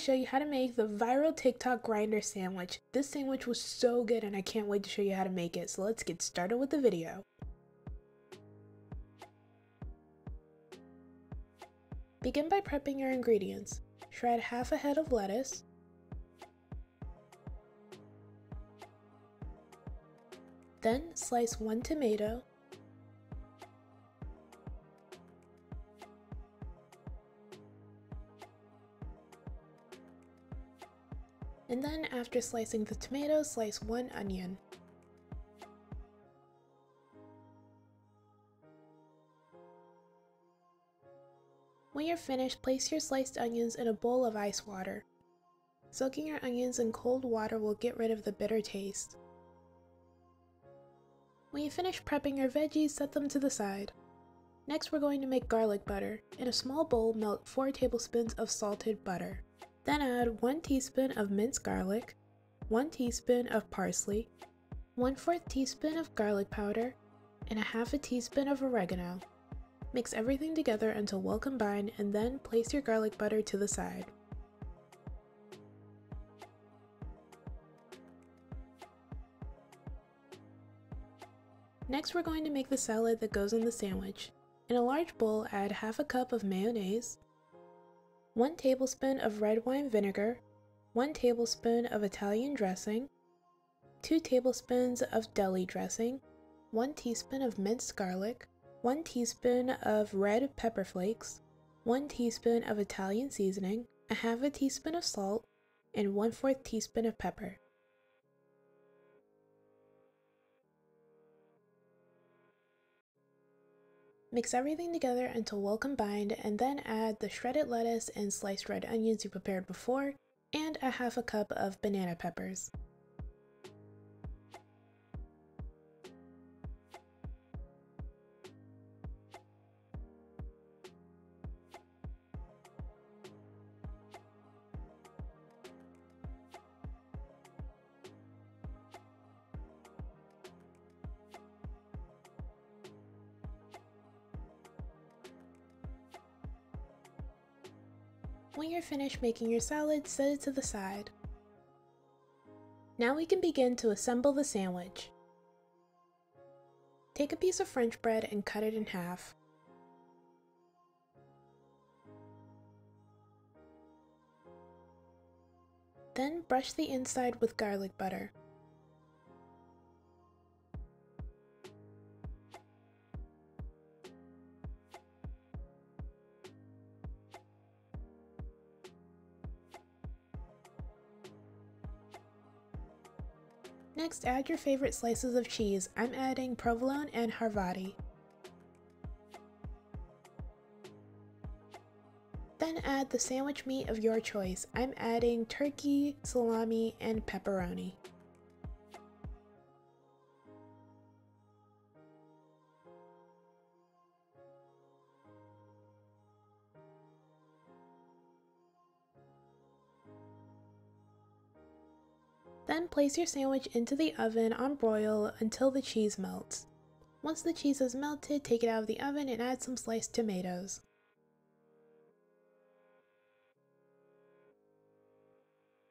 show you how to make the viral TikTok grinder sandwich. This sandwich was so good and I can't wait to show you how to make it, so let's get started with the video. Begin by prepping your ingredients. Shred half a head of lettuce, then slice 1 tomato, and then after slicing the tomato, slice 1 onion. When you're finished, place your sliced onions in a bowl of ice water. Soaking your onions in cold water will get rid of the bitter taste. When you finish prepping your veggies, set them to the side. Next, we're going to make garlic butter. In a small bowl, melt 4 tablespoons of salted butter. Then add 1 teaspoon of minced garlic, 1 teaspoon of parsley, 1/4 teaspoon of garlic powder, and 1/2 teaspoon of oregano. Mix everything together until well combined and then place your garlic butter to the side. Next, we're going to make the salad that goes in the sandwich. In a large bowl, add 1/2 cup of mayonnaise, 1 tablespoon of red wine vinegar, 1 tablespoon of Italian dressing, 2 tablespoons of deli dressing, 1 teaspoon of minced garlic, 1 teaspoon of red pepper flakes, 1 teaspoon of Italian seasoning, 1/2 teaspoon of salt, and 1/4 teaspoon of pepper. Mix everything together until well combined and then add the shredded lettuce and sliced red onions you prepared before and 1/2 cup of banana peppers. When you're finished making your salad, set it to the side. Now we can begin to assemble the sandwich. Take a piece of French bread and cut it in half. Then brush the inside with garlic butter. Next, add your favorite slices of cheese. I'm adding provolone and Havarti. Then add the sandwich meat of your choice. I'm adding turkey, salami, and pepperoni. Then place your sandwich into the oven on broil until the cheese melts. Once the cheese is melted, take it out of the oven and add some sliced tomatoes.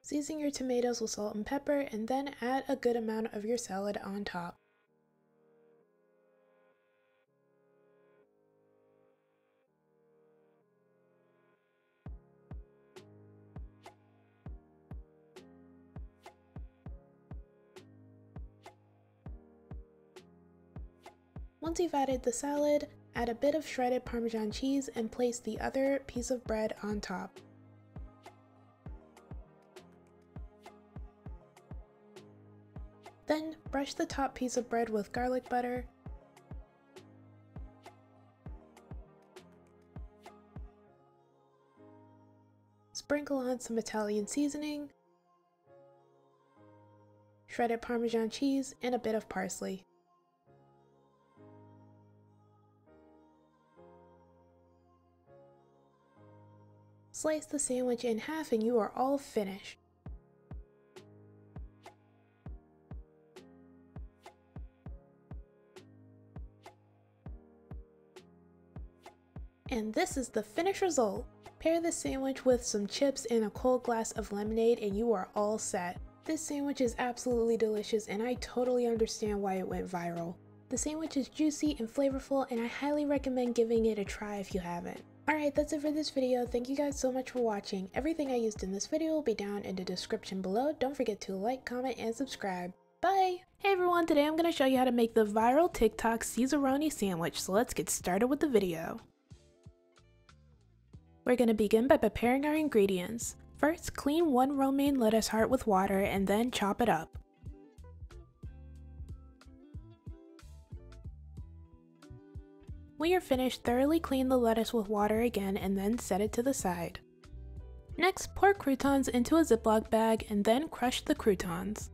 Season your tomatoes with salt and pepper and then add a good amount of your salad on top. Once you've added the salad, add a bit of shredded Parmesan cheese and place the other piece of bread on top. Then brush the top piece of bread with garlic butter. Sprinkle on some Italian seasoning, shredded Parmesan cheese, and a bit of parsley. Slice the sandwich in half and you are all finished. And this is the finished result. Pair this sandwich with some chips and a cold glass of lemonade and you are all set. This sandwich is absolutely delicious and I totally understand why it went viral. The sandwich is juicy and flavorful and I highly recommend giving it a try if you haven't. Alright, that's it for this video. Thank you guys so much for watching. Everything I used in this video will be down in the description below. Don't forget to like, comment, and subscribe. Bye! Hey everyone, today I'm going to show you how to make the viral TikTok Caesaroni sandwich, so let's get started with the video. We're going to begin by preparing our ingredients. First, clean 1 romaine lettuce heart with water and then chop it up. When you're finished, thoroughly clean the lettuce with water again and then set it to the side. Next, pour croutons into a Ziploc bag and then crush the croutons.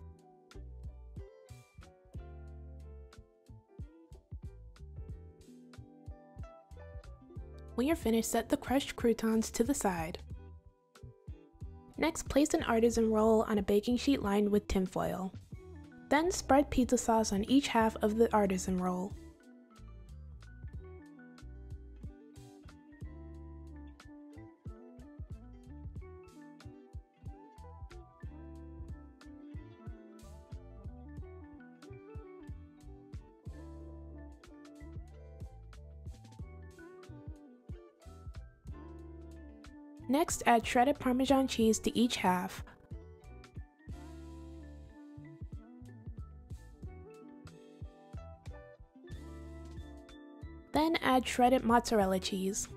When you're finished, set the crushed croutons to the side. Next, place an artisan roll on a baking sheet lined with tinfoil. Then spread pizza sauce on each half of the artisan roll. Next, add shredded Parmesan cheese to each half. Then add shredded mozzarella cheese.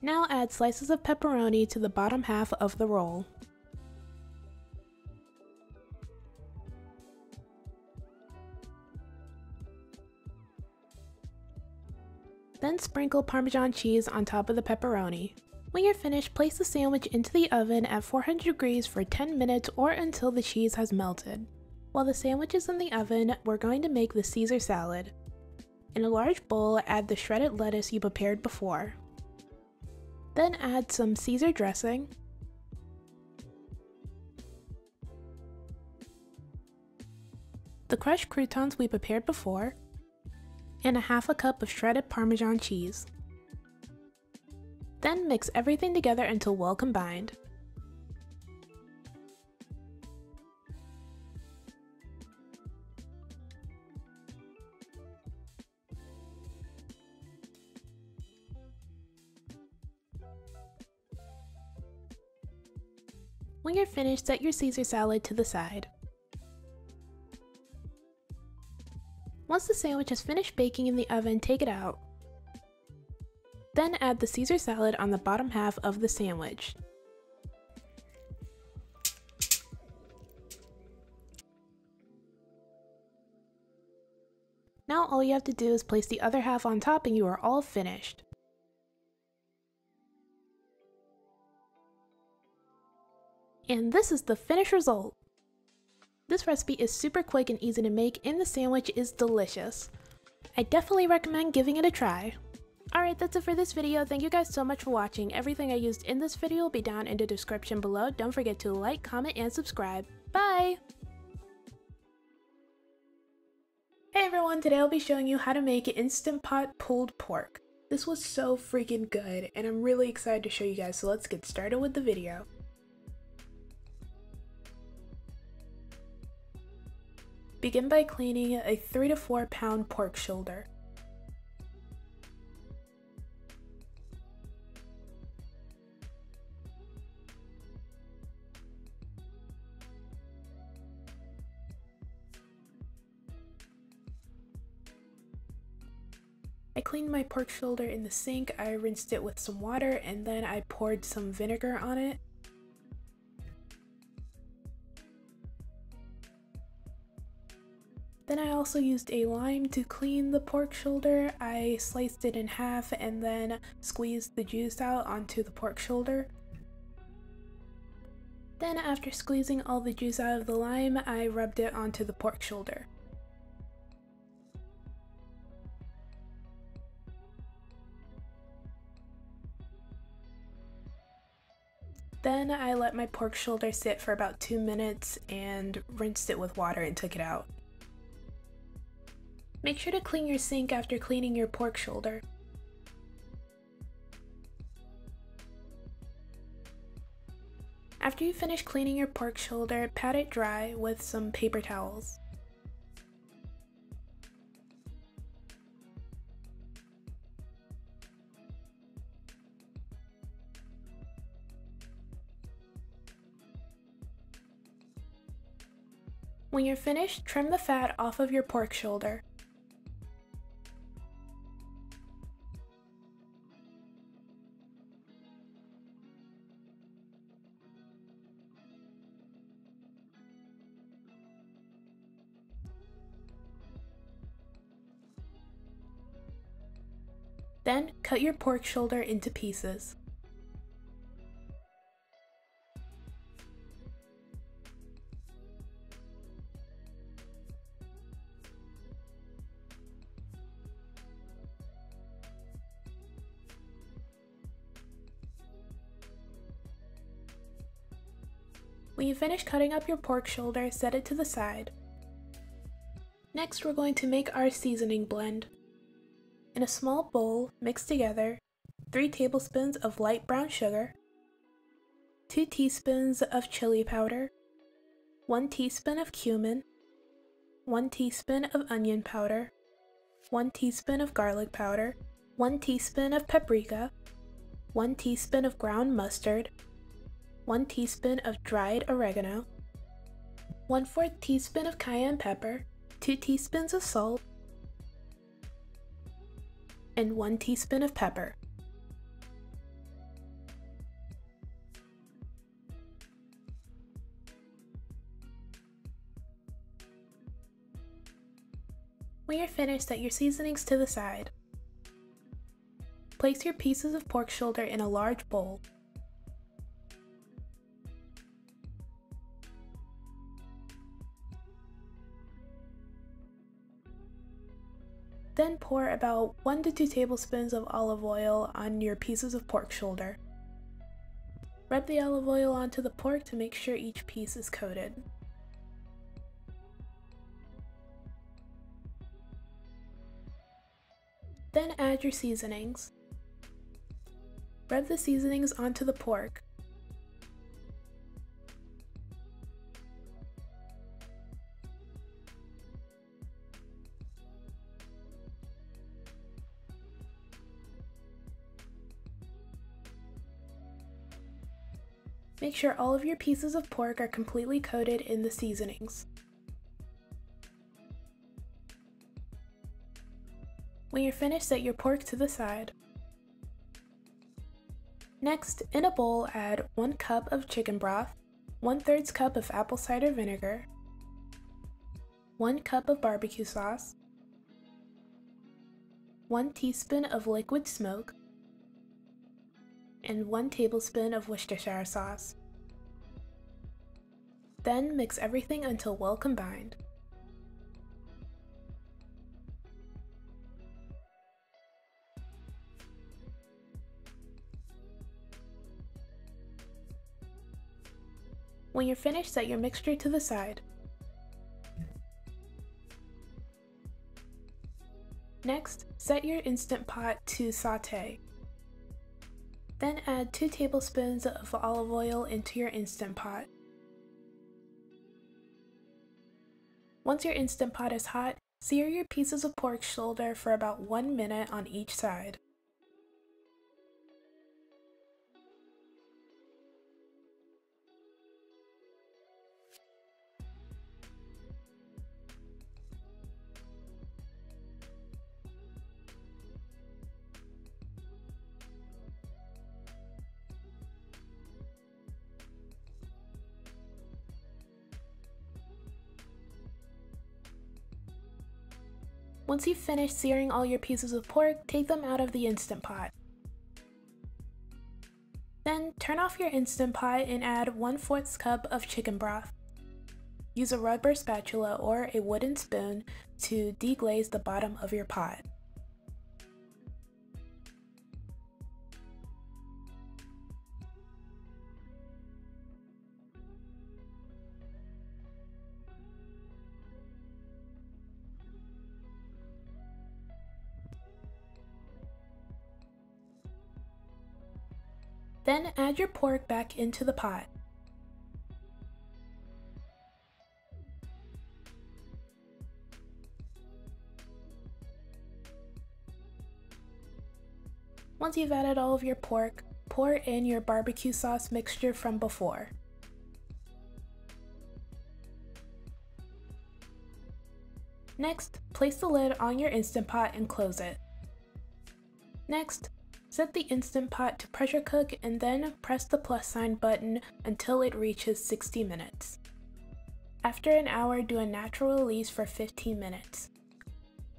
Now add slices of pepperoni to the bottom half of the roll. Then sprinkle Parmesan cheese on top of the pepperoni. When you're finished, place the sandwich into the oven at 400 degrees for 10 minutes or until the cheese has melted. While the sandwich is in the oven, we're going to make the Caesar salad. In a large bowl, add the shredded lettuce you prepared before. Then add some Caesar dressing, the crushed croutons we prepared before, and a half a cup of shredded Parmesan cheese. Then mix everything together until well combined. When you're finished, set your Caesar salad to the side. Once the sandwich has finished baking in the oven, take it out. Then add the Caesar salad on the bottom half of the sandwich. Now all you have to do is place the other half on top and you are all finished. And this is the finished result. This recipe is super quick and easy to make and the sandwich is delicious. I definitely recommend giving it a try. Alright, that's it for this video. Thank you guys so much for watching. Everything I used in this video will be down in the description below. Don't forget to like, comment, and subscribe. Bye! Hey everyone, today I'll be showing you how to make Instant Pot pulled pork. This was so freaking good and I'm really excited to show you guys, so let's get started with the video. Begin by cleaning a 3 to 4 pound pork shoulder. I cleaned my pork shoulder in the sink, I rinsed it with some water, and then I poured some vinegar on it. Then I also used a lime to clean the pork shoulder. I sliced it in half and then squeezed the juice out onto the pork shoulder. Then after squeezing all the juice out of the lime, I rubbed it onto the pork shoulder. Then I let my pork shoulder sit for about 2 minutes and rinsed it with water and took it out. Make sure to clean your sink after cleaning your pork shoulder. After you finish cleaning your pork shoulder, pat it dry with some paper towels. When you're finished, trim the fat off of your pork shoulder. Then, cut your pork shoulder into pieces. When you finish cutting up your pork shoulder, set it to the side. Next, we're going to make our seasoning blend. In a small bowl, mix together 3 tablespoons of light brown sugar, 2 teaspoons of chili powder, 1 teaspoon of cumin, 1 teaspoon of onion powder, 1 teaspoon of garlic powder, 1 teaspoon of paprika, 1 teaspoon of ground mustard, 1 teaspoon of dried oregano, 1/4 teaspoon of cayenne pepper, 2 teaspoons of salt, and 1 teaspoon of pepper. When you're finished, set your seasonings to the side. Place your pieces of pork shoulder in a large bowl. Then pour about 1 to 2 tablespoons of olive oil on your pieces of pork shoulder. Rub the olive oil onto the pork to make sure each piece is coated. Then add your seasonings. Rub the seasonings onto the pork. Make sure all of your pieces of pork are completely coated in the seasonings. When you're finished, set your pork to the side. Next, in a bowl, add 1 cup of chicken broth, 1/3 cup of apple cider vinegar, 1 cup of barbecue sauce, 1 teaspoon of liquid smoke, and 1 tablespoon of Worcestershire sauce. Then mix everything until well combined. When you're finished, set your mixture to the side. Next, set your Instant Pot to sauté. Then add 2 tablespoons of olive oil into your Instant Pot. Once your Instant Pot is hot, sear your pieces of pork shoulder for about 1 minute on each side. Once you've finished searing all your pieces of pork, take them out of the Instant Pot. Then turn off your Instant Pot and add 1/4 cup of chicken broth. Use a rubber spatula or a wooden spoon to deglaze the bottom of your pot. Then add your pork back into the pot. Once you've added all of your pork, pour in your barbecue sauce mixture from before. Next, place the lid on your Instant Pot and close it. Next, set the Instant Pot to pressure cook and then press the plus sign button until it reaches 60 minutes. After an hour, do a natural release for 15 minutes.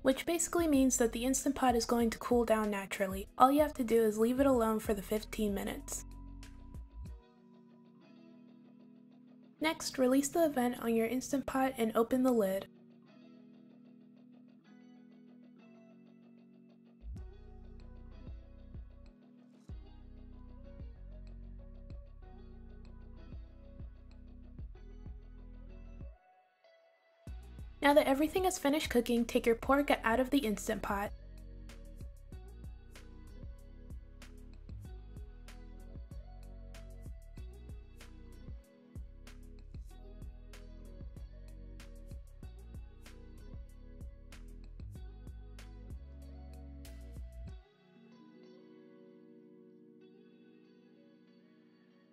Which basically means that the Instant Pot is going to cool down naturally. All you have to do is leave it alone for the 15 minutes. Next, release the vent on your Instant Pot and open the lid. Now that everything is finished cooking, take your pork out of the Instant Pot.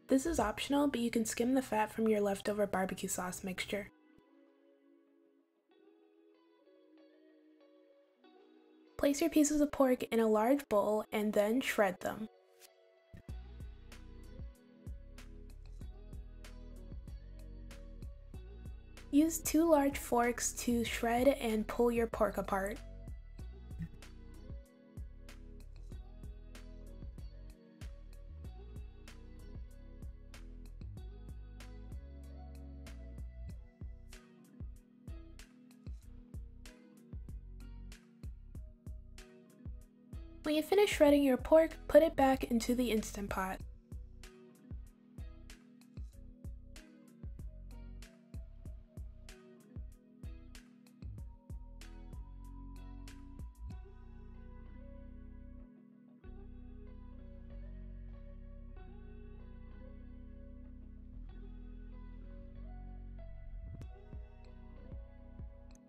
This is optional, but you can skim the fat from your leftover barbecue sauce mixture. Place your pieces of pork in a large bowl and then shred them. Use 2 large forks to shred and pull your pork apart. When you finish shredding your pork, put it back into the Instant Pot.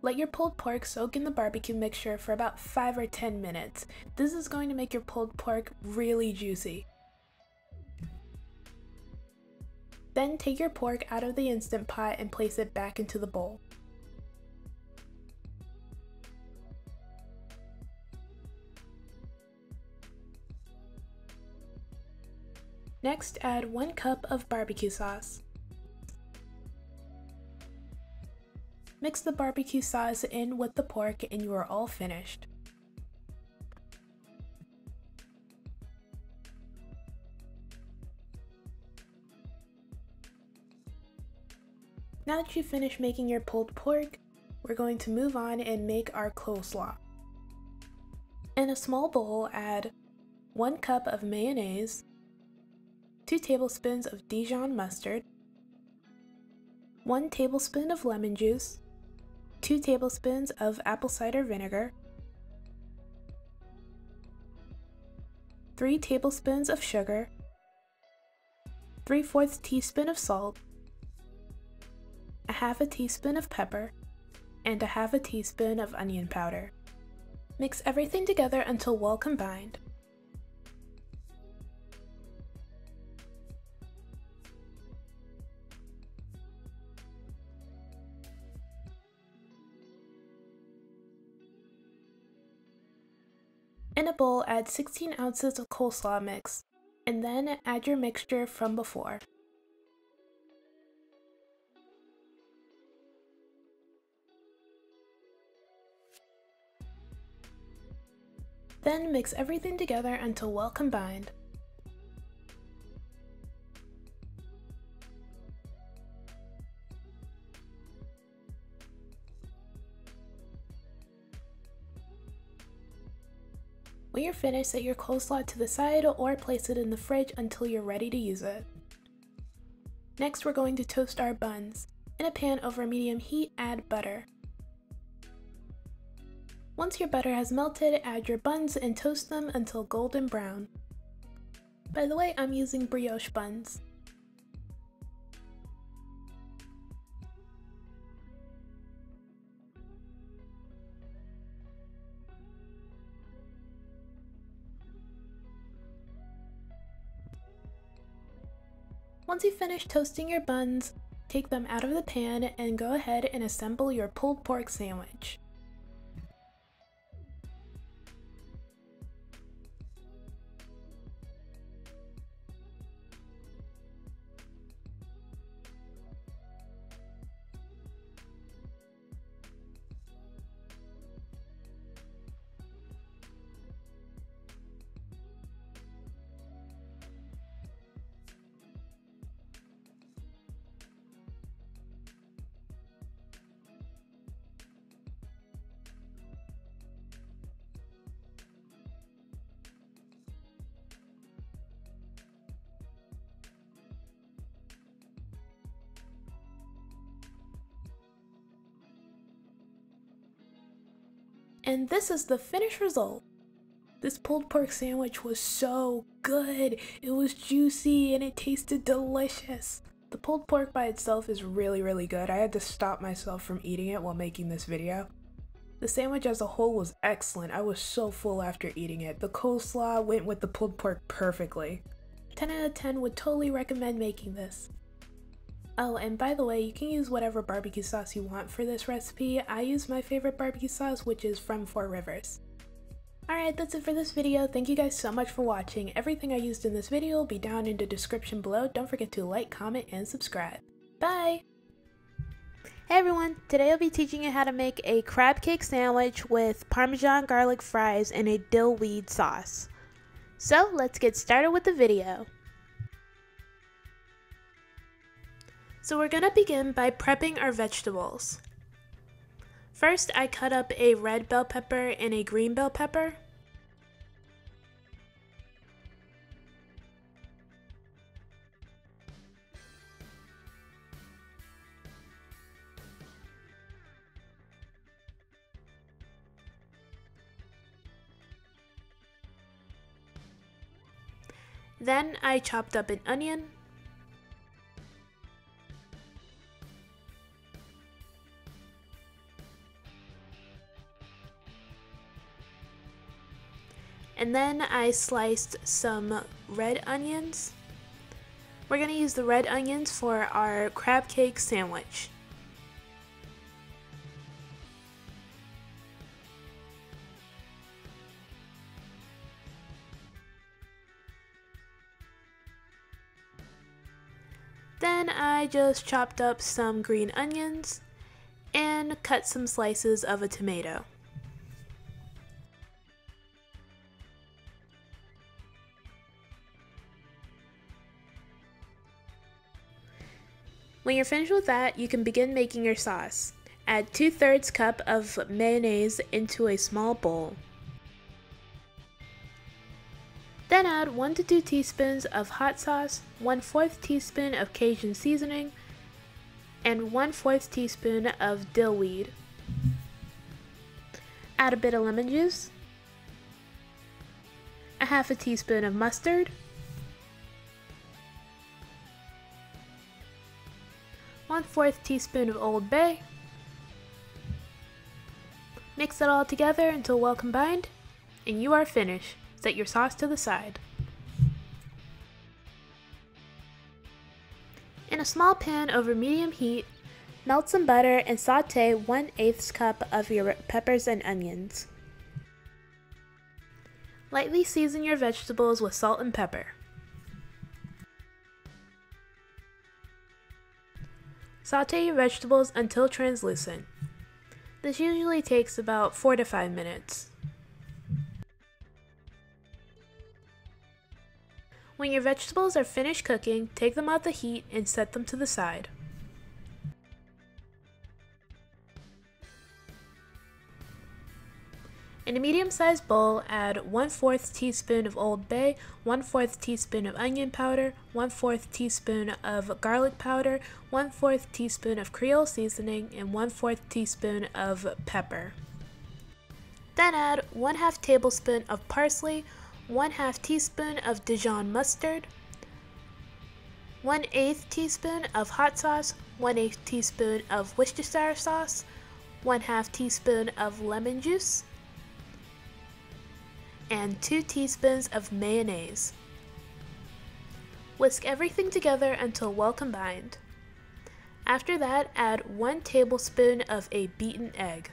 Let your pulled pork soak in the barbecue mixture for about 5 or 10 minutes. This is going to make your pulled pork really juicy. Then take your pork out of the Instant Pot and place it back into the bowl. Next, add 1 cup of barbecue sauce. Mix the barbecue sauce in with the pork and you are all finished. Now that you've finished making your pulled pork, we're going to move on and make our coleslaw. In a small bowl, add 1 cup of mayonnaise, 2 tablespoons of Dijon mustard, 1 tablespoon of lemon juice, 2 tablespoons of apple cider vinegar, 3 tablespoons of sugar, 3/4 teaspoon of salt, a half a teaspoon of pepper, and a half a teaspoon of onion powder. Mix everything together until well combined. In a bowl, add 16 ounces of coleslaw mix, and then add your mixture from before. Then mix everything together until well combined. When you're finished, set your coleslaw to the side or place it in the fridge until you're ready to use it. Next, we're going to toast our buns. In a pan over medium heat, add butter. Once your butter has melted, add your buns and toast them until golden brown. By the way, I'm using brioche buns. Once you finish toasting your buns, take them out of the pan and go ahead and assemble your pulled pork sandwich. And this is the finished result. This pulled pork sandwich was so good. It was juicy and it tasted delicious. The pulled pork by itself is really good. I had to stop myself from eating it while making this video. The sandwich as a whole was excellent. I was so full after eating it. The coleslaw went with the pulled pork perfectly. 10 out of 10 would totally recommend making this. Oh, and by the way, you can use whatever barbecue sauce you want for this recipe. I use my favorite barbecue sauce, which is from 4 Rivers. Alright, that's it for this video. Thank you guys so much for watching. Everything I used in this video will be down in the description below. Don't forget to like, comment, and subscribe. Bye! Hey everyone! Today I'll be teaching you how to make a crab cake sandwich with Parmesan garlic fries and a dill weed sauce. So, let's get started with the video. So we're going to begin by prepping our vegetables. First, I cut up a red bell pepper and a green bell pepper. Then I chopped up an onion. And then I sliced some red onions. We're going to use the red onions for our crab cake sandwich. Then I just chopped up some green onions and cut some slices of a tomato. When you're finished with that, you can begin making your sauce. Add 2/3 cup of mayonnaise into a small bowl. Then add 1 to 2 teaspoons of hot sauce, 1/4 teaspoon of Cajun seasoning, and 1/4 teaspoon of dill weed. Add a bit of lemon juice, a 1/2 teaspoon of mustard, 1/4 teaspoon of Old Bay. Mix it all together until well combined, and you are finished. Set your sauce to the side. In a small pan over medium heat, melt some butter and saute 1/8 cup of your peppers and onions. Lightly season your vegetables with salt and pepper. Saute your vegetables until translucent. This usually takes about 4 to 5 minutes. When your vegetables are finished cooking, take them out the heat and set them to the side. In a medium-sized bowl, add 1/4 teaspoon of Old Bay, 1/4 teaspoon of onion powder, 1/4 teaspoon of garlic powder, 1/4 teaspoon of Creole seasoning, and 1/4 teaspoon of pepper. Then add 1/2 tablespoon of parsley, 1/2 teaspoon of Dijon mustard, 1/8 teaspoon of hot sauce, 1/8 teaspoon of Worcestershire sauce, 1/2 teaspoon of lemon juice, and 2 teaspoons of mayonnaise. Whisk everything together until well combined. After that, add 1 tablespoon of a beaten egg.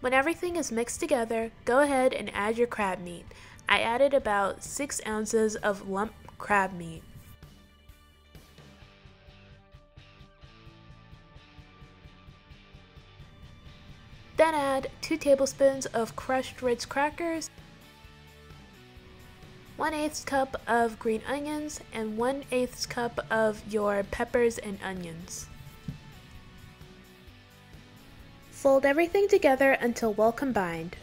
When everything is mixed together, go ahead and add your crab meat. I added about 6 ounces of lump crab meat. Then add 2 tablespoons of crushed Ritz crackers, 1/8 cup of green onions, and 1/8 cup of your peppers and onions. Fold everything together until well combined.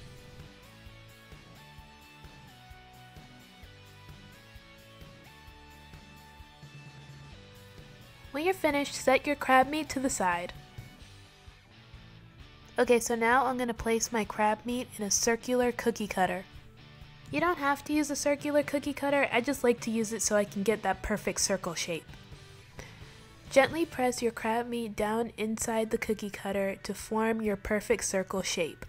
When you're finished, set your crab meat to the side. Okay, so now I'm going to place my crab meat in a circular cookie cutter. You don't have to use a circular cookie cutter, I just like to use it so I can get that perfect circle shape. Gently press your crab meat down inside the cookie cutter to form your perfect circle shape.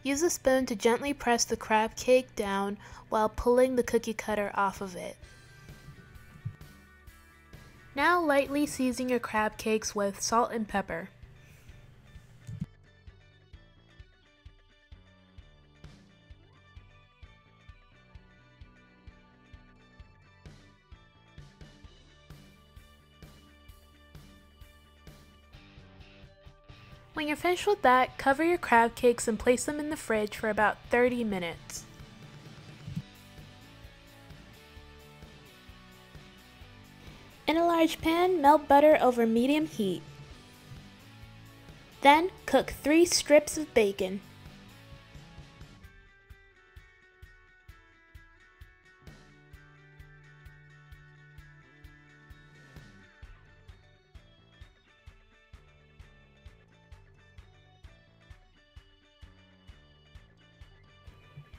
Use a spoon to gently press the crab cake down while pulling the cookie cutter off of it. Now lightly season your crab cakes with salt and pepper. When you're finished with that, cover your crab cakes and place them in the fridge for about 30 minutes. In a large pan, melt butter over medium heat. Then, cook 3 strips of bacon.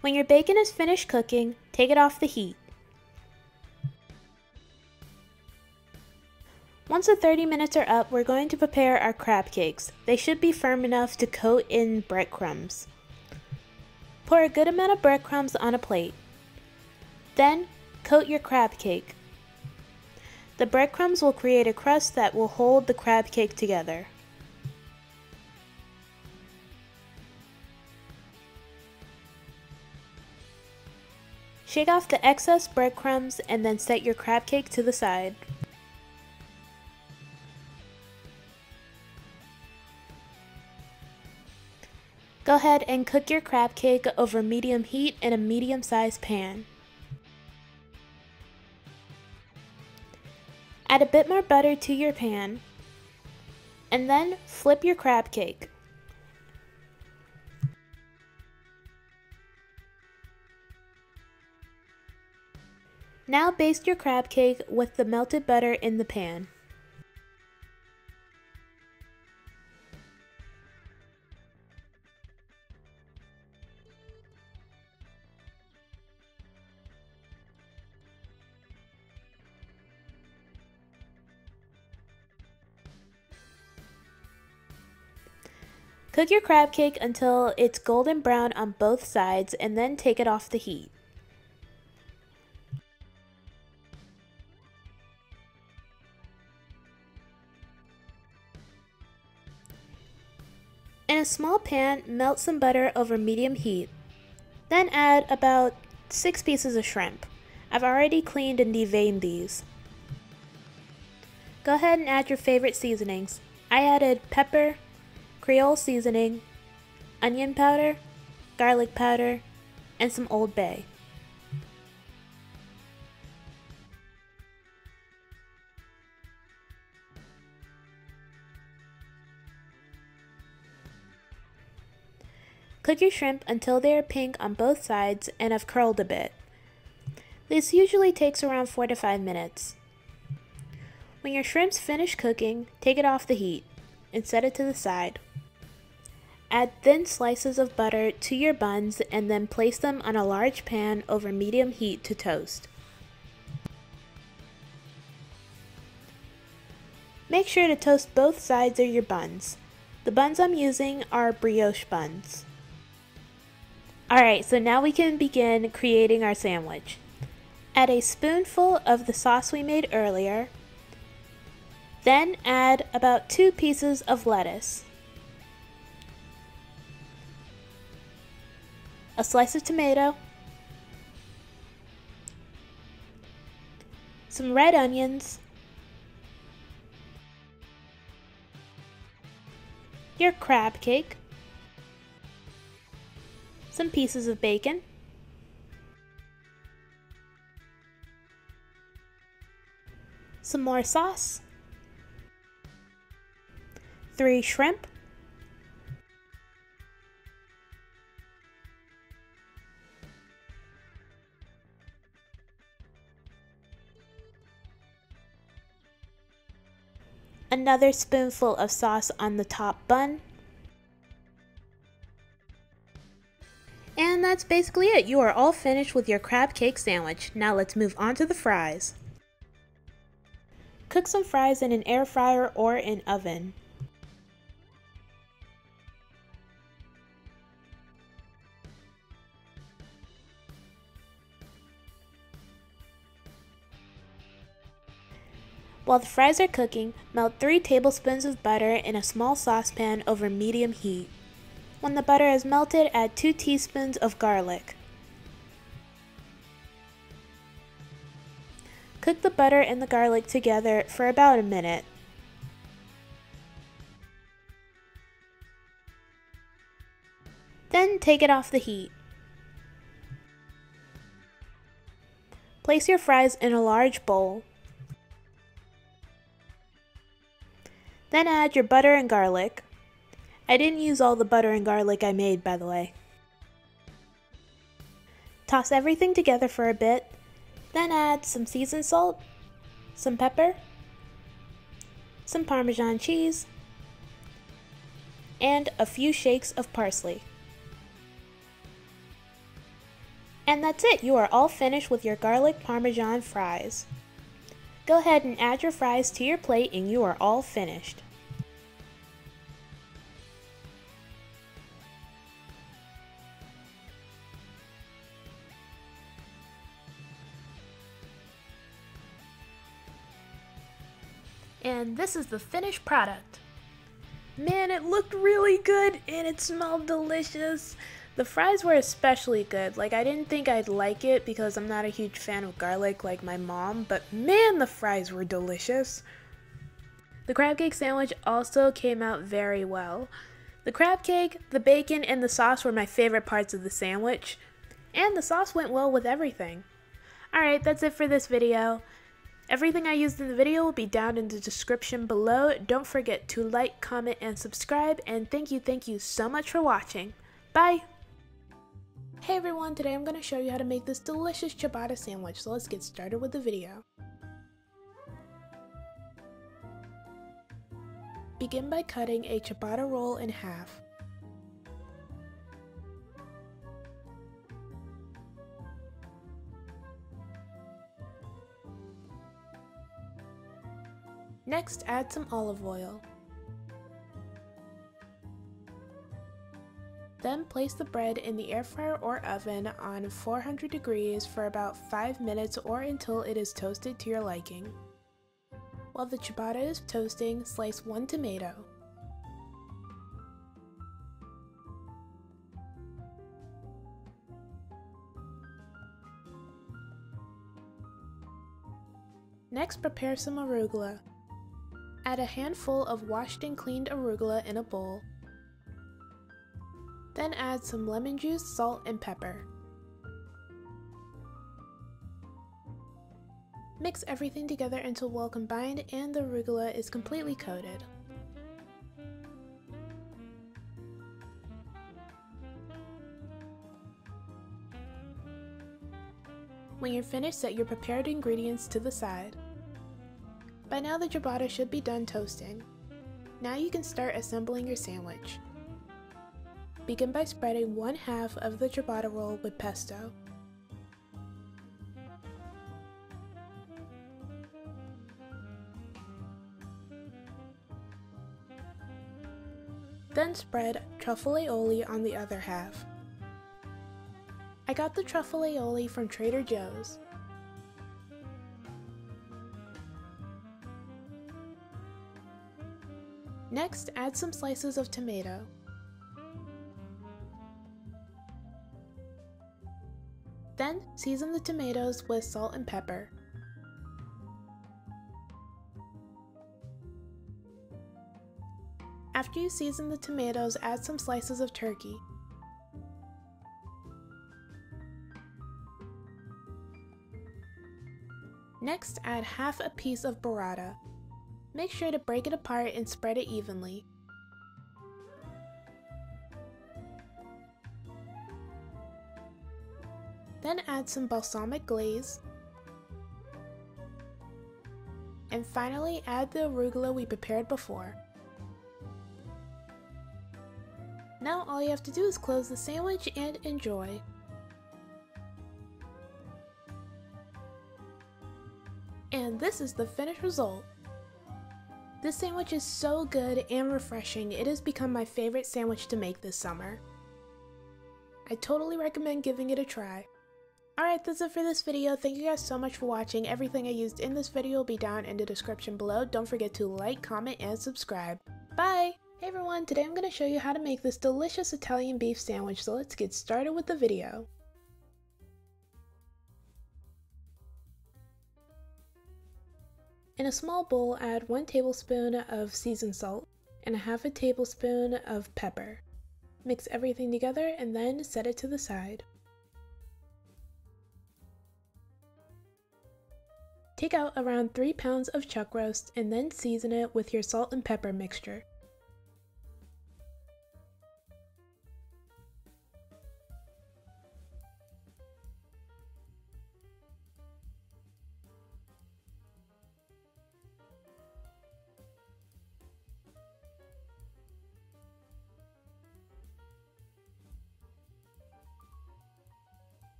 When your bacon is finished cooking, take it off the heat. Once the 30 minutes are up, we're going to prepare our crab cakes. They should be firm enough to coat in breadcrumbs. Pour a good amount of breadcrumbs on a plate. Then, coat your crab cake. The breadcrumbs will create a crust that will hold the crab cake together. Shake off the excess breadcrumbs and then set your crab cake to the side. Go ahead and cook your crab cake over medium heat in a medium-sized pan. Add a bit more butter to your pan, and then flip your crab cake. Now baste your crab cake with the melted butter in the pan. Cook your crab cake until it's golden brown on both sides and then take it off the heat. In a small pan, melt some butter over medium heat. Then add about 6 pieces of shrimp. I've already cleaned and deveined these. Go ahead and add your favorite seasonings. I added pepper, Creole seasoning, onion powder, garlic powder, and some Old Bay. Cook your shrimp until they are pink on both sides and have curled a bit. This usually takes around 4 to 5 minutes. When your shrimps finish cooking, take it off the heat and set it to the side. Add thin slices of butter to your buns and then place them on a large pan over medium heat to toast. Make sure to toast both sides of your buns. The buns I'm using are brioche buns. Alright, so now we can begin creating our sandwich. Add a spoonful of the sauce we made earlier. Then add about 2 pieces of lettuce, a slice of tomato, some red onions, your crab cake, some pieces of bacon, some more sauce, 3 shrimp, another spoonful of sauce on the top bun, and that's basically it. You are all finished with your crab cake sandwich. Now let's move on to the fries. Cook some fries in an air fryer or an oven. While the fries are cooking, melt 3 tablespoons of butter in a small saucepan over medium heat. When the butter is melted, add 2 teaspoons of garlic. Cook the butter and the garlic together for about a minute. Then take it off the heat. Place your fries in a large bowl. Then add your butter and garlic. I didn't use all the butter and garlic I made, by the way. Toss everything together for a bit. Then add some seasoned salt, some pepper, some Parmesan cheese, and a few shakes of parsley. And that's it! You are all finished with your garlic Parmesan fries. Go ahead and add your fries to your plate and you are all finished. And this is the finished product. Man, it looked really good and it smelled delicious. The fries were especially good. Like, I didn't think I'd like it because I'm not a huge fan of garlic like my mom, but man, the fries were delicious. The crab cake sandwich also came out very well. The crab cake, the bacon, and the sauce were my favorite parts of the sandwich, and the sauce went well with everything. Alright, that's it for this video. Everything I used in the video will be down in the description below. Don't forget to like, comment, and subscribe, and thank you so much for watching. Bye! Hey everyone, today I'm going to show you how to make this delicious ciabatta sandwich, so let's get started with the video. Begin by cutting a ciabatta roll in half. Next, add some olive oil. Then place the bread in the air fryer or oven on 400 degrees for about 5 minutes or until it is toasted to your liking. While the ciabatta is toasting, slice 1 tomato. Next, prepare some arugula. Add a handful of washed and cleaned arugula in a bowl. Then add some lemon juice, salt, and pepper. Mix everything together until well combined and the arugula is completely coated. When you're finished, set your prepared ingredients to the side. By now the ciabatta should be done toasting. Now you can start assembling your sandwich. Begin by spreading 1/2 of the ciabatta roll with pesto. Then spread truffle aioli on the other half. I got the truffle aioli from Trader Joe's. Next, add some slices of tomato. Then, season the tomatoes with salt and pepper. After you season the tomatoes, add some slices of turkey. Next, add half a piece of burrata. Make sure to break it apart and spread it evenly. Then add some balsamic glaze. And finally, add the arugula we prepared before. Now all you have to do is close the sandwich and enjoy. And this is the finished result. This sandwich is so good and refreshing, it has become my favorite sandwich to make this summer. I totally recommend giving it a try. Alright, that's it for this video. Thank you guys so much for watching. Everything I used in this video will be down in the description below. Don't forget to like, comment, and subscribe. Bye! Hey everyone, today I'm going to show you how to make this delicious Italian beef sandwich, so let's get started with the video. In a small bowl, add 1 tablespoon of seasoned salt and 1/2 tablespoon of pepper. Mix everything together and then set it to the side. Take out around 3 pounds of chuck roast and then season it with your salt and pepper mixture.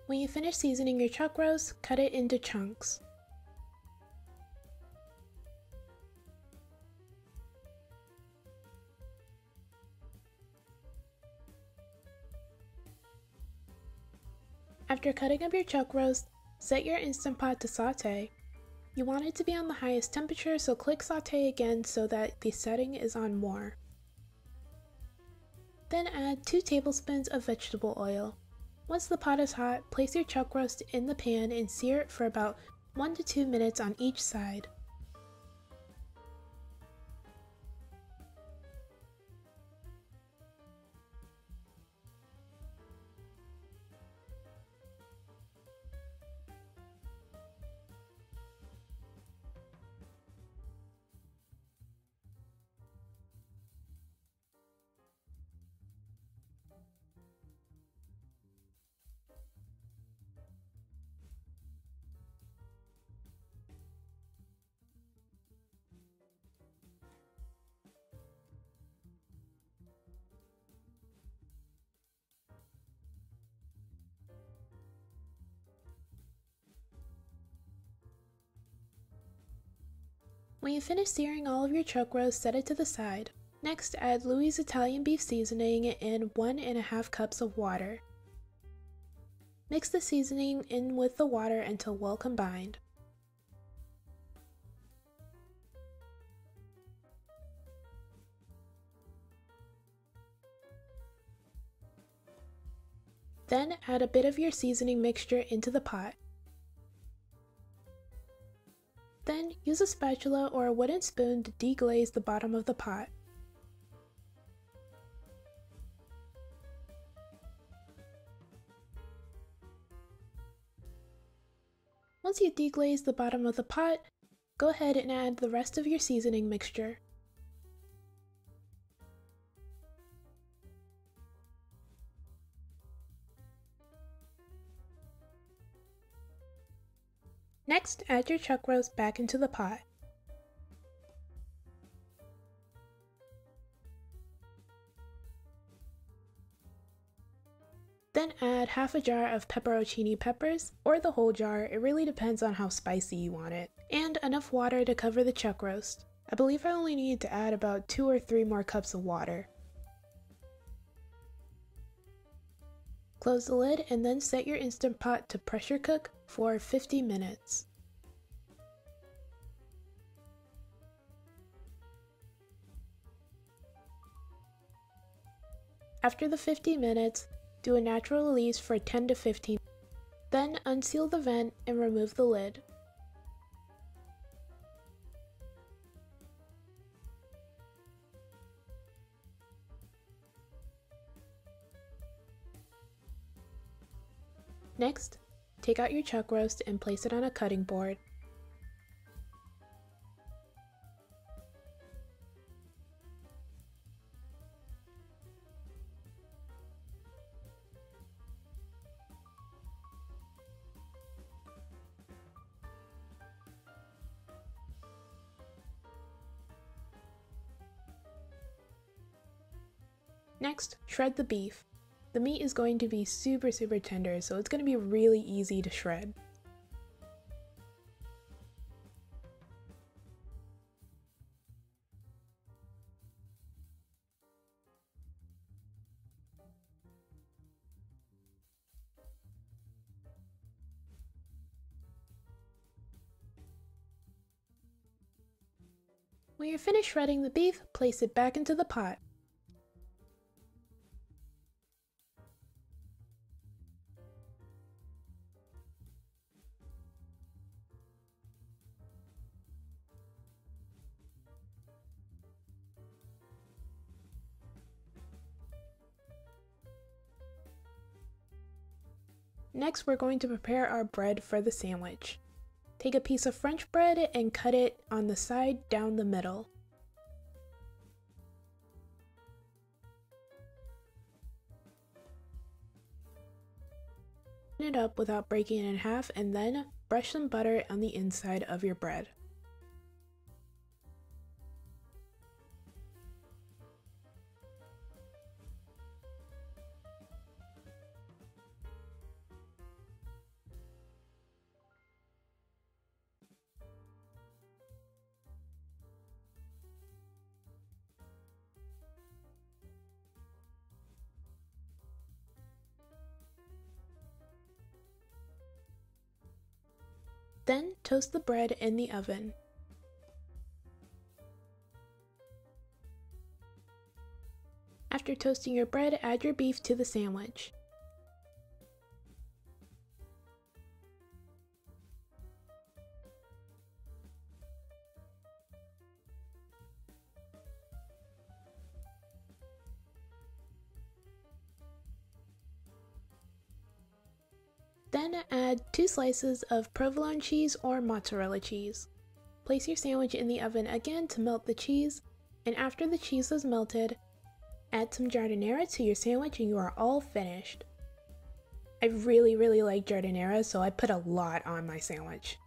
When you finish seasoning your chuck roast, cut it into chunks. After cutting up your chuck roast, set your Instant Pot to saute. You want it to be on the highest temperature, so click saute again so that the setting is on more. Then add 2 tablespoons of vegetable oil. Once the pot is hot, place your chuck roast in the pan and sear it for about 1 to 2 minutes on each side. When you finish searing all of your chuck roast, set it to the side. Next, add Louis' Italian beef seasoning and 1½ cups of water. Mix the seasoning in with the water until well combined. Then add a bit of your seasoning mixture into the pot. Then use a spatula or a wooden spoon to deglaze the bottom of the pot. Once you deglaze the bottom of the pot, go ahead and add the rest of your seasoning mixture. Next, add your chuck roast back into the pot. Then add half a jar of pepperoncini peppers, or the whole jar, it really depends on how spicy you want it, and enough water to cover the chuck roast. I believe I only need to add about 2 or 3 more cups of water. Close the lid and then set your Instant Pot to pressure cook for 50 minutes. After the 50 minutes, do a natural release for 10 to 15. Then unseal the vent and remove the lid. Next, take out your chuck roast and place it on a cutting board. Next, shred the beef. The meat is going to be super tender, so it's going to be really easy to shred. When you're finished shredding the beef, place it back into the pot. Next, we're going to prepare our bread for the sandwich. Take a piece of French bread and cut it on the side down the middle. Open it up without breaking it in half, and then brush some butter on the inside of your bread. Then toast the bread in the oven. After toasting your bread, add your beef to the sandwich. Then add 2 slices of provolone cheese or mozzarella cheese. Place your sandwich in the oven again to melt the cheese, and after the cheese is melted, add some giardiniera to your sandwich and you are all finished. I really like giardiniera, so I put a lot on my sandwich.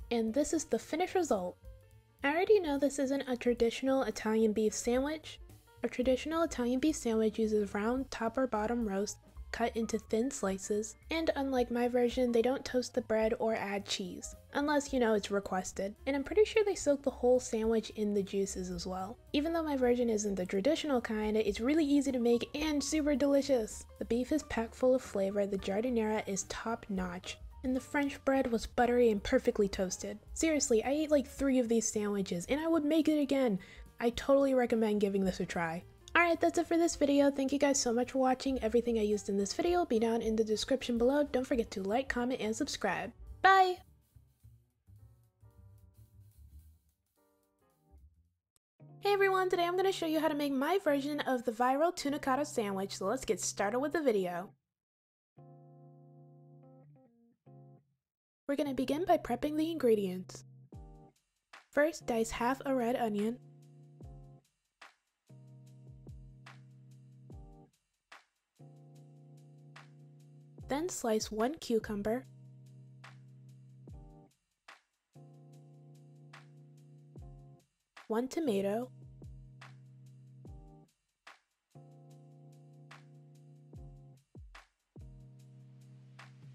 And this is the finished result. I already know this isn't a traditional Italian beef sandwich. A traditional Italian beef sandwich uses round top or bottom roast cut into thin slices, and unlike my version, they don't toast the bread or add cheese, unless you know it's requested, and I'm pretty sure they soak the whole sandwich in the juices as well. Even though my version isn't the traditional kind, it's really easy to make and super delicious. The beef is packed full of flavor, the giardiniera is top notch, and the French bread was buttery and perfectly toasted. Seriously, I ate like 3 of these sandwiches, and I would make it again. I totally recommend giving this a try. Alright, that's it for this video. Thank you guys so much for watching. Everything I used in this video will be down in the description below. Don't forget to like, comment, and subscribe. Bye! Hey everyone, today I'm going to show you how to make my version of the viral Tunacado sandwich, so let's get started with the video. We're going to begin by prepping the ingredients. First, dice half a red onion. Then slice 1 cucumber, 1 tomato,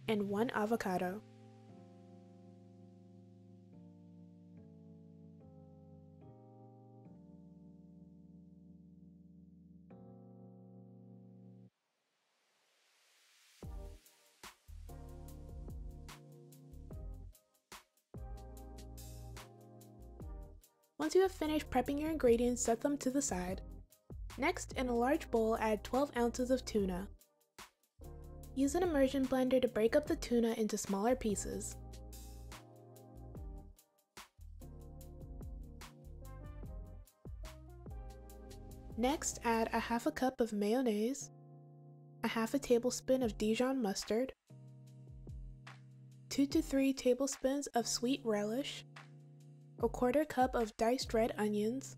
and 1 avocado. Once you have finished prepping your ingredients, set them to the side. Next, in a large bowl, add 12 ounces of tuna. Use an immersion blender to break up the tuna into smaller pieces. Next, add a half a cup of mayonnaise, a half a tablespoon of Dijon mustard, 2 to 3 tablespoons of sweet relish, a quarter cup of diced red onions,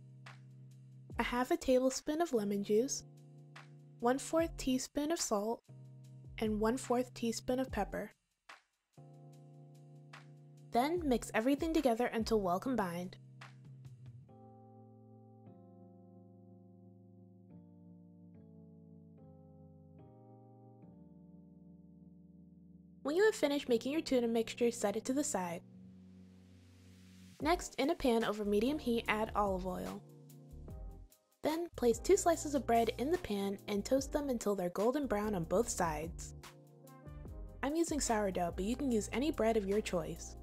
a half a tablespoon of lemon juice, 1/4 teaspoon of salt, and 1/4 teaspoon of pepper. Then mix everything together until well combined. When you have finished making your tuna mixture, set it to the side. Next, in a pan over medium heat, add olive oil. Then, place 2 slices of bread in the pan and toast them until they're golden brown on both sides. I'm using sourdough, but you can use any bread of your choice.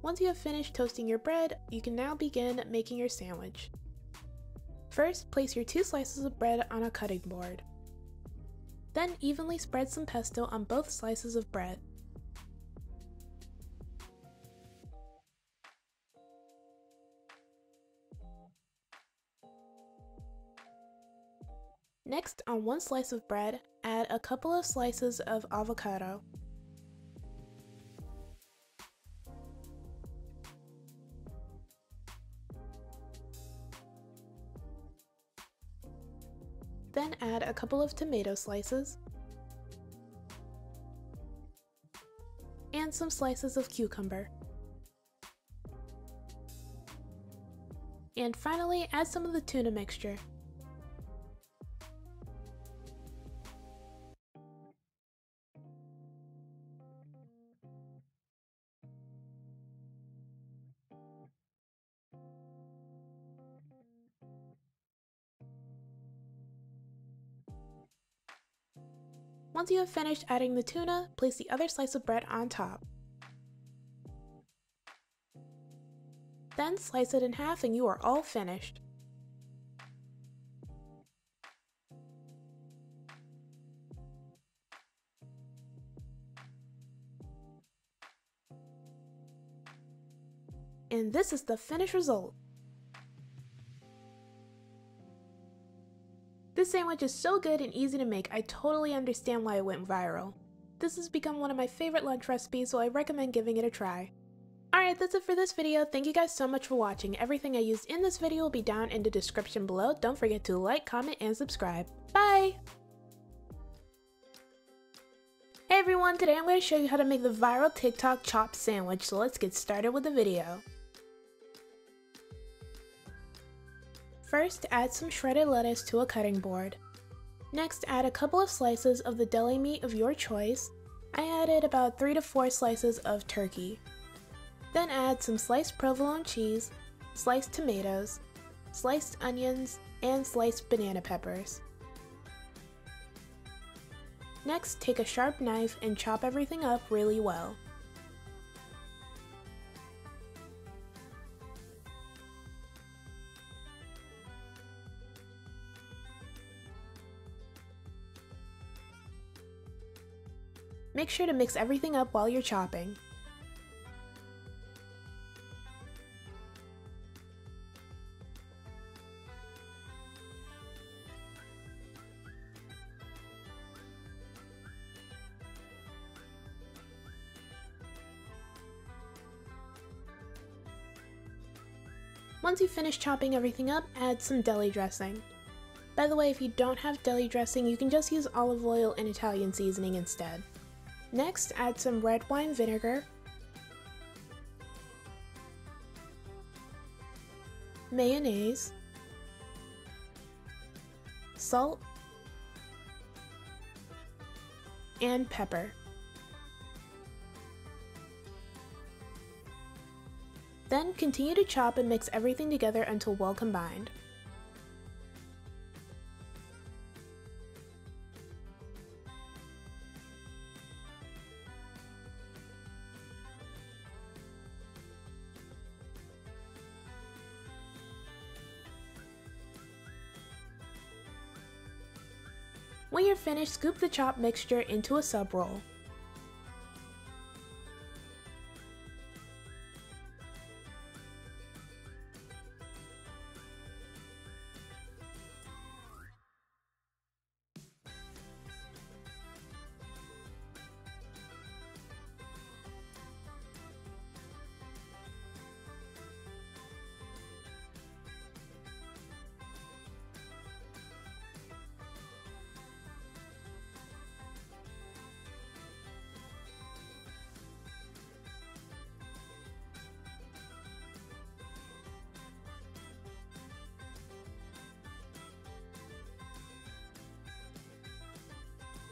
Once you have finished toasting your bread, you can now begin making your sandwich. First, place your 2 slices of bread on a cutting board. Then evenly spread some pesto on both slices of bread. Next, on 1 slice of bread, add a couple of slices of avocado. Then add a couple of tomato slices and some slices of cucumber. And finally, add some of the tuna mixture. Once you have finished adding the tuna, place the other slice of bread on top. Then slice it in half and you are all finished. And this is the finished result. This sandwich is so good and easy to make, I totally understand why it went viral. This has become one of my favorite lunch recipes, so I recommend giving it a try. Alright, that's it for this video. Thank you guys so much for watching. Everything I used in this video will be down in the description below. Don't forget to like, comment, and subscribe. Bye! Hey everyone, today I'm going to show you how to make the viral TikTok chopped sandwich, so let's get started with the video. First, add some shredded lettuce to a cutting board. Next, add a couple of slices of the deli meat of your choice. I added about 3 to 4 slices of turkey. Then add some sliced provolone cheese, sliced tomatoes, sliced onions, and sliced banana peppers. Next, take a sharp knife and chop everything up really well. Make sure to mix everything up while you're chopping. Once you finish chopping everything up, add some deli dressing. By the way, if you don't have deli dressing, you can just use olive oil and Italian seasoning instead. Next, add some red wine vinegar, mayonnaise, salt, and pepper. Then continue to chop and mix everything together until well combined. When you're finished, scoop the chopped mixture into a sub roll.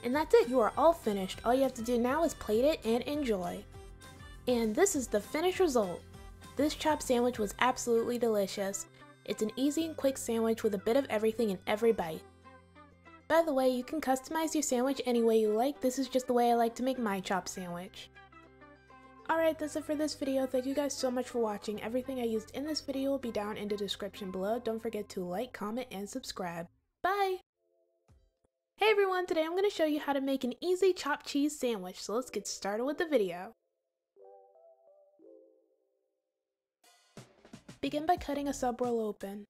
And that's it, you are all finished. All you have to do now is plate it and enjoy. And this is the finished result. This chopped sandwich was absolutely delicious. It's an easy and quick sandwich with a bit of everything in every bite. By the way, you can customize your sandwich any way you like. This is just the way I like to make my chopped sandwich. Alright, that's it for this video. Thank you guys so much for watching. Everything I used in this video will be down in the description below. Don't forget to like, comment, and subscribe. Bye! Hey everyone, today I'm going to show you how to make an easy chopped cheese sandwich, so let's get started with the video. Begin by cutting a sub roll open.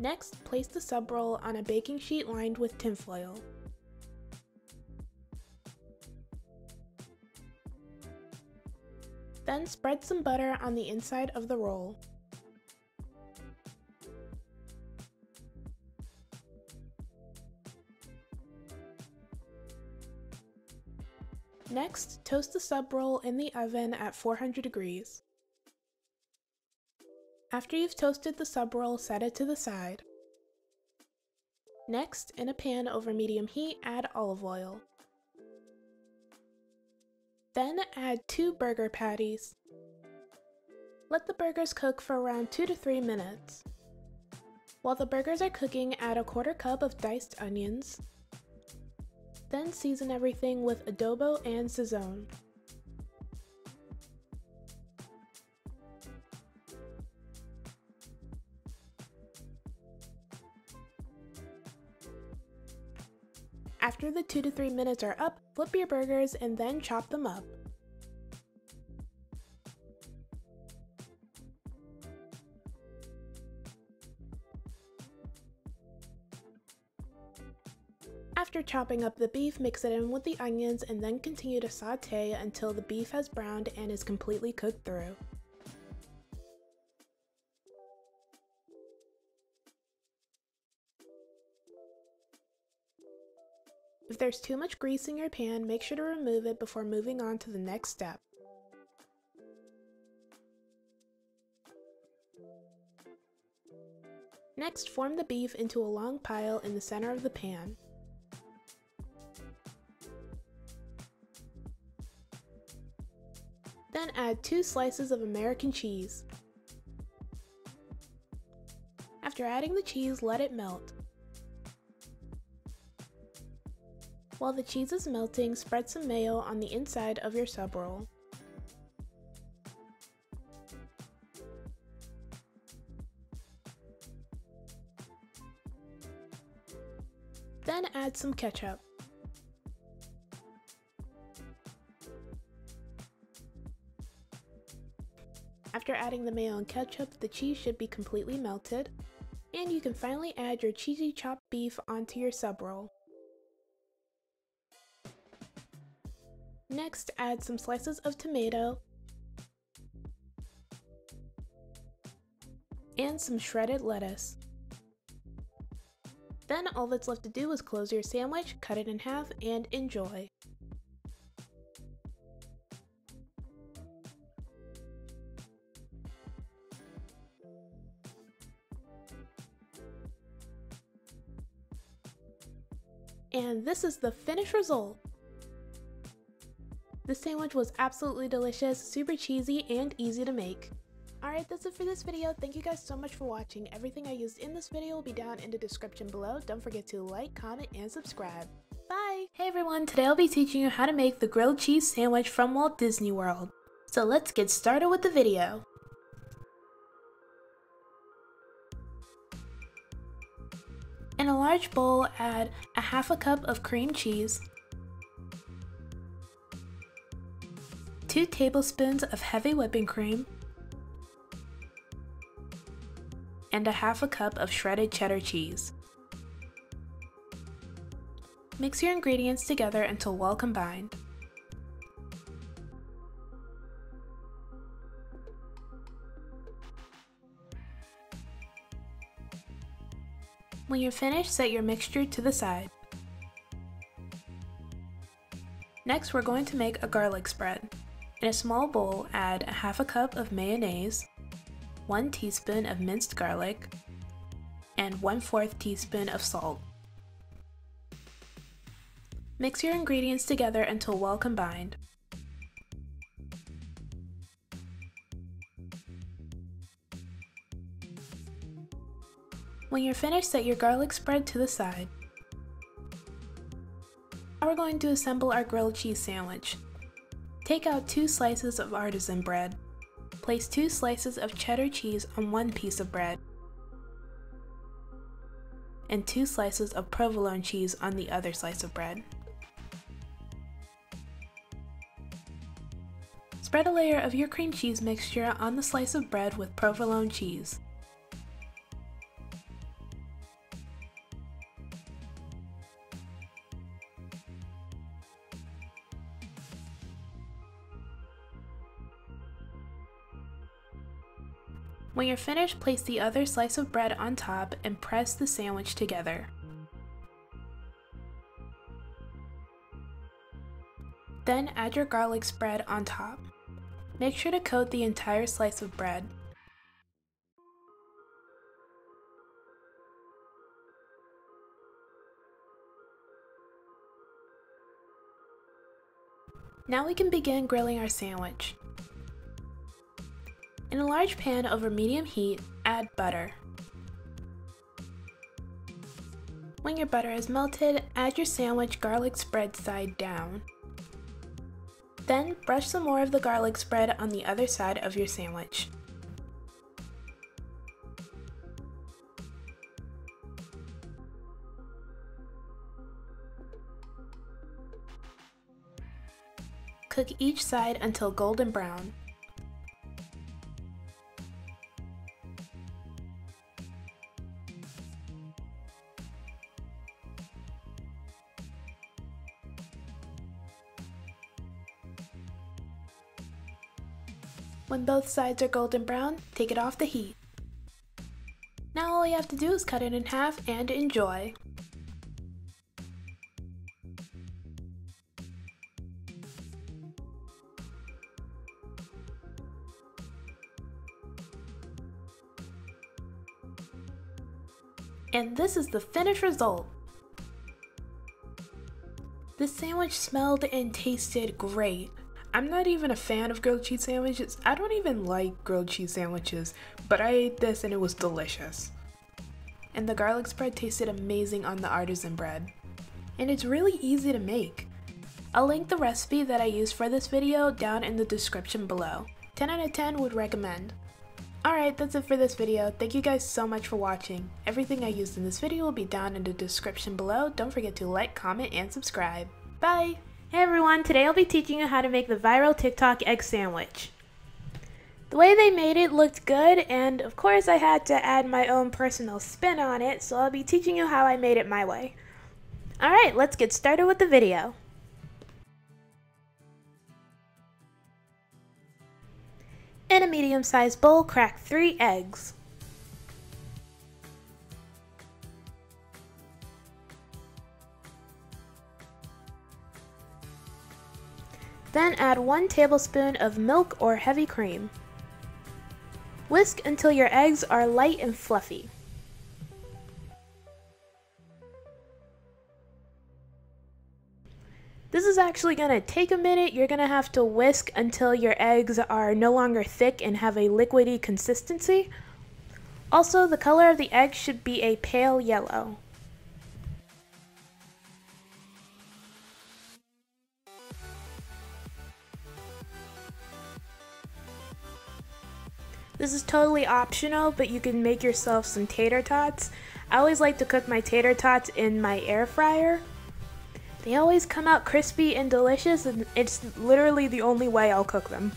Next, place the sub roll on a baking sheet lined with tinfoil. Then spread some butter on the inside of the roll. Next, toast the sub roll in the oven at 400 degrees. After you've toasted the sub roll, set it to the side. Next, in a pan over medium heat, add olive oil. Then add 2 burger patties. Let the burgers cook for around 2 to 3 minutes. While the burgers are cooking, add a 1/4 cup of diced onions. Then season everything with adobo and Sazón. After the 2 to 3 minutes are up, flip your burgers and then chop them up. After chopping up the beef, mix it in with the onions and then continue to saute until the beef has browned and is completely cooked through. If there's too much grease in your pan, make sure to remove it before moving on to the next step. Next, form the beef into a long pile in the center of the pan. Then add 2 slices of American cheese. After adding the cheese, let it melt. While the cheese is melting, spread some mayo on the inside of your sub roll. Then add some ketchup. After adding the mayo and ketchup, the cheese should be completely melted, and you can finally add your cheesy chopped beef onto your sub roll. Next, add some slices of tomato and some shredded lettuce. Then all that's left to do is close your sandwich, cut it in half, and enjoy. And this is the finished result. This sandwich was absolutely delicious, super cheesy, and easy to make. Alright, that's it for this video. Thank you guys so much for watching. Everything I used in this video will be down in the description below. Don't forget to like, comment, and subscribe. Bye! Hey everyone, today I'll be teaching you how to make the grilled cheese sandwich from Walt Disney World. So let's get started with the video. In a large bowl, add a half a cup of cream cheese, 2 tablespoons of heavy whipping cream, and a half a cup of shredded cheddar cheese. Mix your ingredients together until well combined. When you're finished, set your mixture to the side. Next, we're going to make a garlic spread. In a small bowl, add a half a cup of mayonnaise, 1 teaspoon of minced garlic, and 1/4 teaspoon of salt. Mix your ingredients together until well combined. When you're finished, set your garlic spread to the side. Now we're going to assemble our grilled cheese sandwich. Take out 2 slices of artisan bread. Place 2 slices of cheddar cheese on 1 piece of bread, and 2 slices of provolone cheese on the other slice of bread. Spread a layer of your cream cheese mixture on the slice of bread with provolone cheese. When you're finished, place the other slice of bread on top and press the sandwich together. Then add your garlic spread on top. Make sure to coat the entire slice of bread. Now we can begin grilling our sandwich. In a large pan over medium heat, add butter. When your butter is melted, add your sandwich garlic spread side down. Then brush some more of the garlic spread on the other side of your sandwich. Cook each side until golden brown. When both sides are golden brown, take it off the heat. Now all you have to do is cut it in half and enjoy. And this is the finished result. This sandwich smelled and tasted great. I'm not even a fan of grilled cheese sandwiches. I don't even like grilled cheese sandwiches, but I ate this and it was delicious. And the garlic spread tasted amazing on the artisan bread. And it's really easy to make. I'll link the recipe that I used for this video down in the description below. 10 out of 10 would recommend. Alright, that's it for this video. Thank you guys so much for watching. Everything I used in this video will be down in the description below. Don't forget to like, comment, and subscribe. Bye! Hey everyone, today I'll be teaching you how to make the viral TikTok egg sandwich. The way they made it looked good, and of course I had to add my own personal spin on it, so I'll be teaching you how I made it my way. Alright, let's get started with the video. In a medium-sized bowl, crack 3 eggs. Then add 1 tablespoon of milk or heavy cream. Whisk until your eggs are light and fluffy. This is actually going to take a minute. You're going to have to whisk until your eggs are no longer thick and have a liquidy consistency. Also, the color of the egg should be a pale yellow. This is totally optional, but you can make yourself some tater tots. I always like to cook my tater tots in my air fryer. They always come out crispy and delicious, and it's literally the only way I'll cook them.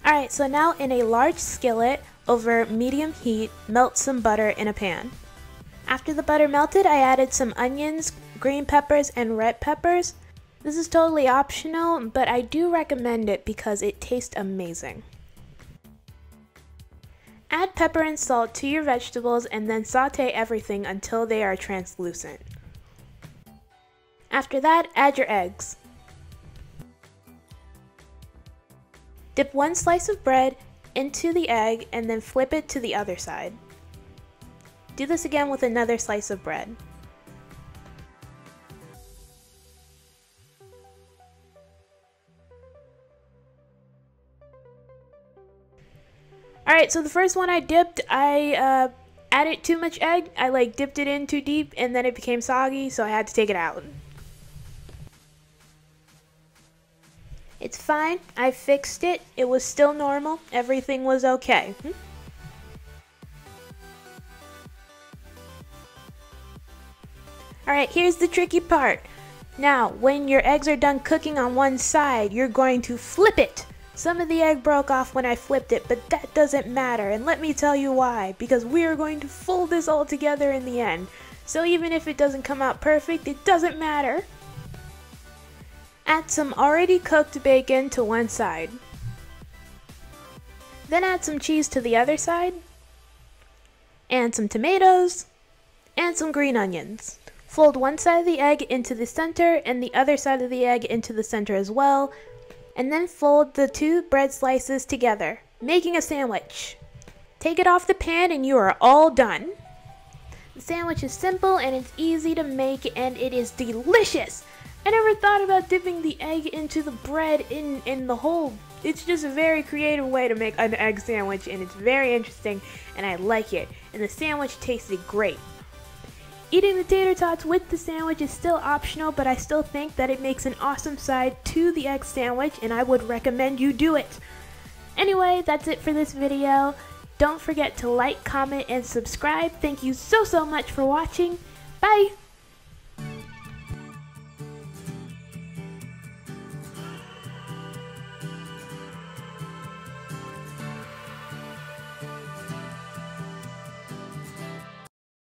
Alright, so now in a large skillet over medium heat, melt some butter in a pan. After the butter melted, I added some onions, green peppers, and red peppers. This is totally optional, but I do recommend it because it tastes amazing. Add pepper and salt to your vegetables and then saute everything until they are translucent. After that, add your eggs. Dip 1 slice of bread into the egg and then flip it to the other side. Do this again with another slice of bread. Alright, so the first one I dipped, I added too much egg. I dipped it in too deep and then it became soggy, so I had to take it out. It's fine, I fixed it. It was still normal. Everything was okay. Alright, here's the tricky part. Now, when your eggs are done cooking on one side, you're going to flip it. Some of the egg broke off when I flipped it, but that doesn't matter, and let me tell you why, because we are going to fold this all together in the end. So even if it doesn't come out perfect, it doesn't matter. Add some already cooked bacon to one side. Then add some cheese to the other side, and some tomatoes, and some green onions. Fold one side of the egg into the center and the other side of the egg into the center as well. And then fold the 2 bread slices together, making a sandwich. Take it off the pan and you are all done. The sandwich is simple and it's easy to make and it is delicious. I never thought about dipping the egg into the bread in the hole. It's just a very creative way to make an egg sandwich and it's very interesting and I like it. And the sandwich tasted great. Eating the tater tots with the sandwich is still optional, but I still think that it makes an awesome side to the egg sandwich, and I would recommend you do it. Anyway, that's it for this video. Don't forget to like, comment, and subscribe. Thank you so much for watching. Bye!